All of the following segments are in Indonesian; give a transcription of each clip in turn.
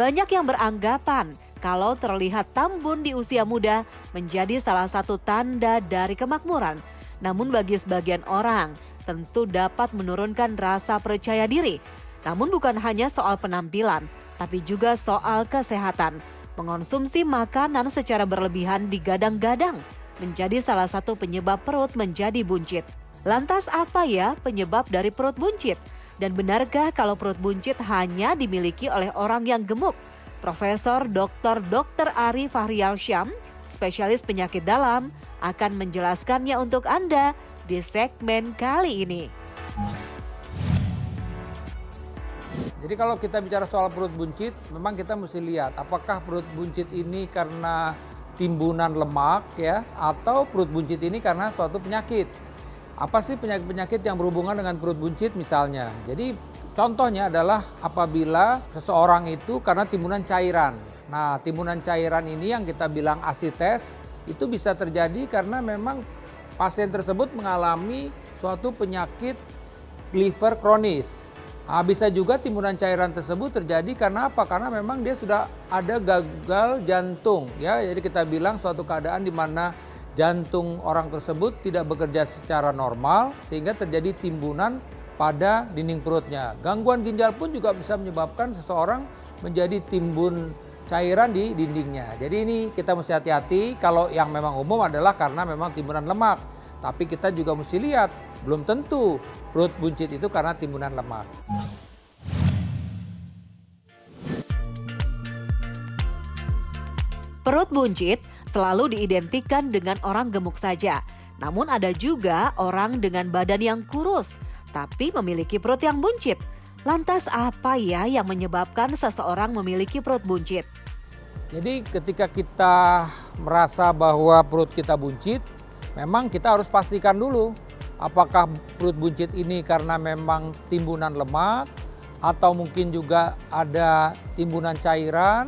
Banyak yang beranggapan kalau terlihat tambun di usia muda menjadi salah satu tanda dari kemakmuran. Namun bagi sebagian orang, tentu dapat menurunkan rasa percaya diri. Namun bukan hanya soal penampilan, tapi juga soal kesehatan. Mengonsumsi makanan secara berlebihan digadang-gadang menjadi salah satu penyebab perut menjadi buncit. Lantas apa ya penyebab dari perut buncit? Dan benarkah kalau perut buncit hanya dimiliki oleh orang yang gemuk? Profesor Dr. Ari Fahrialsyam, spesialis penyakit dalam, akan menjelaskannya untuk Anda di segmen kali ini. Jadi kalau kita bicara soal perut buncit, memang kita mesti lihat apakah perut buncit ini karena timbunan lemak ya, atau perut buncit ini karena suatu penyakit. Apa sih penyakit-penyakit yang berhubungan dengan perut buncit misalnya? Jadi contohnya adalah apabila seseorang itu karena timbunan cairan. Nah, timbunan cairan ini yang kita bilang asites itu bisa terjadi karena memang pasien tersebut mengalami suatu penyakit liver kronis. Nah, bisa juga timbunan cairan tersebut terjadi karena apa? Karena memang dia sudah ada gagal jantung ya. Jadi kita bilang suatu keadaan di mana jantung orang tersebut tidak bekerja secara normal sehingga terjadi timbunan pada dinding perutnya. Gangguan ginjal pun juga bisa menyebabkan seseorang menjadi timbun cairan di dindingnya. Jadi ini kita mesti hati-hati. Kalau yang memang umum adalah karena memang timbunan lemak. Tapi kita juga mesti lihat, belum tentu perut buncit itu karena timbunan lemak. Perut buncit selalu diidentikan dengan orang gemuk saja. Namun ada juga orang dengan badan yang kurus, tapi memiliki perut yang buncit. Lantas apa ya yang menyebabkan seseorang memiliki perut buncit? Jadi ketika kita merasa bahwa perut kita buncit, memang kita harus pastikan dulu apakah perut buncit ini karena memang timbunan lemak atau mungkin juga ada timbunan cairan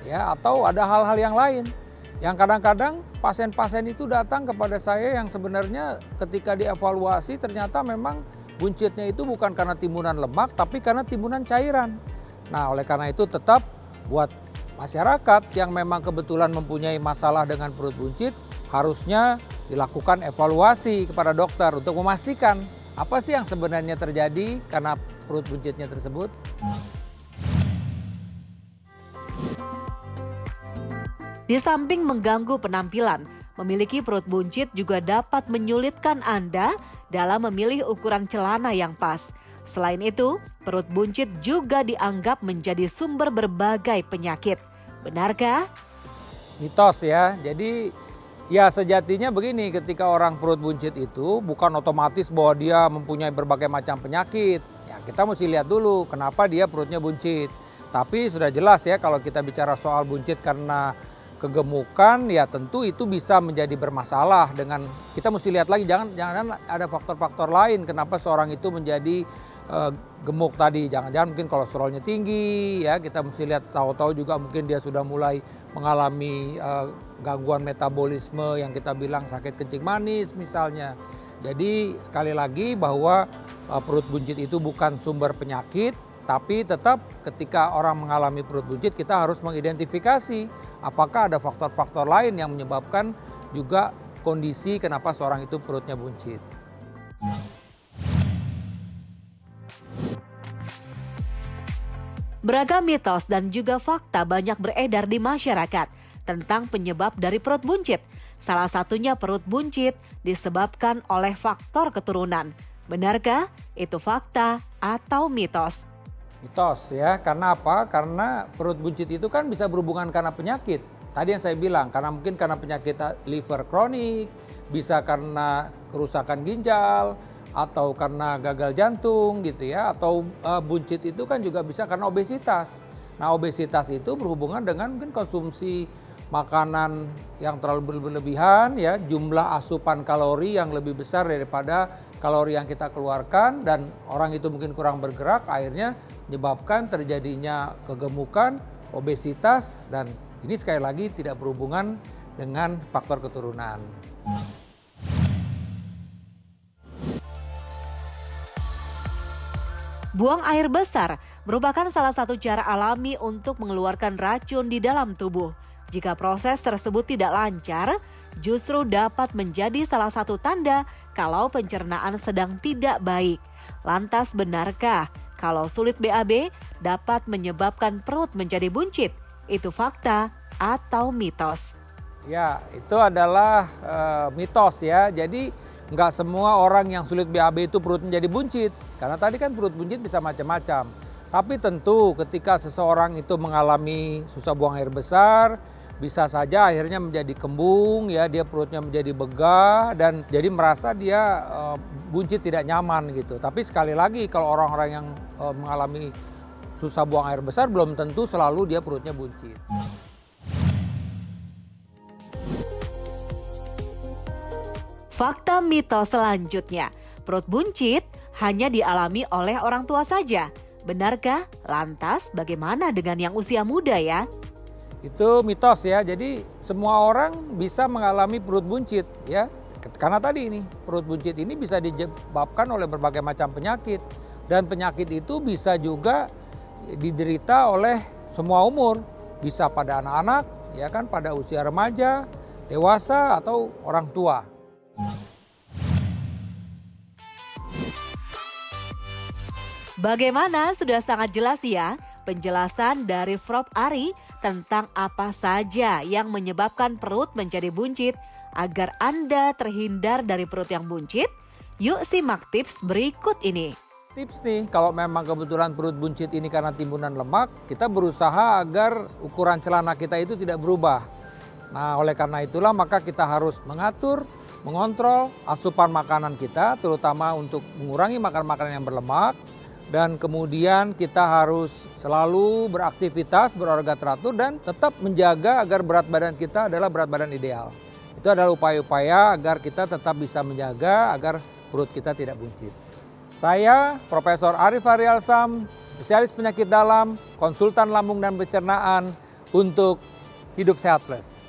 ya, atau ada hal-hal yang lain. Yang kadang-kadang pasien-pasien itu datang kepada saya yang sebenarnya ketika dievaluasi ternyata memang buncitnya itu bukan karena timbunan lemak tapi karena timbunan cairan. Nah, oleh karena itu tetap buat masyarakat yang memang kebetulan mempunyai masalah dengan perut buncit harusnya dilakukan evaluasi kepada dokter untuk memastikan apa sih yang sebenarnya terjadi karena perut buncitnya tersebut. Di samping mengganggu penampilan, memiliki perut buncit juga dapat menyulitkan Anda dalam memilih ukuran celana yang pas. Selain itu, perut buncit juga dianggap menjadi sumber berbagai penyakit. Benarkah? Mitos ya, jadi ya sejatinya begini, ketika orang perut buncit itu bukan otomatis bahwa dia mempunyai berbagai macam penyakit. Ya, kita mesti lihat dulu kenapa dia perutnya buncit. Tapi sudah jelas ya kalau kita bicara soal buncit karena kegemukan ya tentu itu bisa menjadi bermasalah. Dengan kita mesti lihat lagi jangan ada faktor-faktor lain kenapa seorang itu menjadi gemuk tadi. Jangan-jangan mungkin kolesterolnya tinggi ya, kita mesti lihat, tahu-tahu juga mungkin dia sudah mulai mengalami gangguan metabolisme yang kita bilang sakit kencing manis misalnya. Jadi sekali lagi bahwa perut buncit itu bukan sumber penyakit, tapi tetap ketika orang mengalami perut buncit kita harus mengidentifikasi apakah ada faktor-faktor lain yang menyebabkan juga kondisi kenapa seorang itu perutnya buncit. Beragam mitos dan juga fakta banyak beredar di masyarakat tentang penyebab dari perut buncit. Salah satunya perut buncit disebabkan oleh faktor keturunan. Benarkah itu fakta atau mitos? Mitos ya, karena apa? Karena perut buncit itu kan bisa berhubungan karena penyakit. Tadi yang saya bilang, karena mungkin karena penyakit liver kronik, bisa karena kerusakan ginjal, atau karena gagal jantung gitu ya, atau buncit itu kan juga bisa karena obesitas. Nah, obesitas itu berhubungan dengan mungkin konsumsi makanan yang terlalu berlebihan ya, jumlah asupan kalori yang lebih besar daripada kalori yang kita keluarkan, dan orang itu mungkin kurang bergerak, akhirnya menyebabkan terjadinya kegemukan, obesitas, dan ini sekali lagi tidak berhubungan dengan faktor keturunan. Buang air besar merupakan salah satu cara alami untuk mengeluarkan racun di dalam tubuh. Jika proses tersebut tidak lancar, justru dapat menjadi salah satu tanda kalau pencernaan sedang tidak baik. Lantas benarkah kalau sulit BAB dapat menyebabkan perut menjadi buncit? Itu fakta atau mitos? Ya, itu adalah mitos ya. Jadi nggak semua orang yang sulit BAB itu perut menjadi buncit. Karena tadi kan perut buncit bisa macam-macam. Tapi tentu ketika seseorang itu mengalami susah buang air besar, bisa saja akhirnya menjadi kembung, ya dia perutnya menjadi begah dan jadi merasa dia buncit tidak nyaman gitu. Tapi sekali lagi kalau orang-orang yang mengalami susah buang air besar belum tentu selalu dia perutnya buncit. Fakta mitos selanjutnya, perut buncit hanya dialami oleh orang tua saja. Benarkah? Lantas bagaimana dengan yang usia muda ya? Itu mitos ya, jadi semua orang bisa mengalami perut buncit ya. Karena tadi ini, perut buncit ini bisa disebabkan oleh berbagai macam penyakit. Dan penyakit itu bisa juga diderita oleh semua umur. Bisa pada anak-anak, ya kan, pada usia remaja, dewasa atau orang tua. Bagaimana? Sudah sangat jelas ya penjelasan dari Prof. Ari tentang apa saja yang menyebabkan perut menjadi buncit. Agar Anda terhindar dari perut yang buncit, yuk simak tips berikut ini. Tips nih, kalau memang kebetulan perut buncit ini karena timbunan lemak, kita berusaha agar ukuran celana kita itu tidak berubah. Nah, oleh karena itulah maka kita harus mengatur, mengontrol asupan makanan kita, terutama untuk mengurangi makan makanan yang berlemak. Dan kemudian kita harus selalu beraktivitas, berolahraga teratur dan tetap menjaga agar berat badan kita adalah berat badan ideal. Itu adalah upaya-upaya agar kita tetap bisa menjaga agar perut kita tidak buncit. Saya Profesor Arif Haryalsam, spesialis penyakit dalam, konsultan lambung dan pencernaan untuk Hidup Sehat Plus.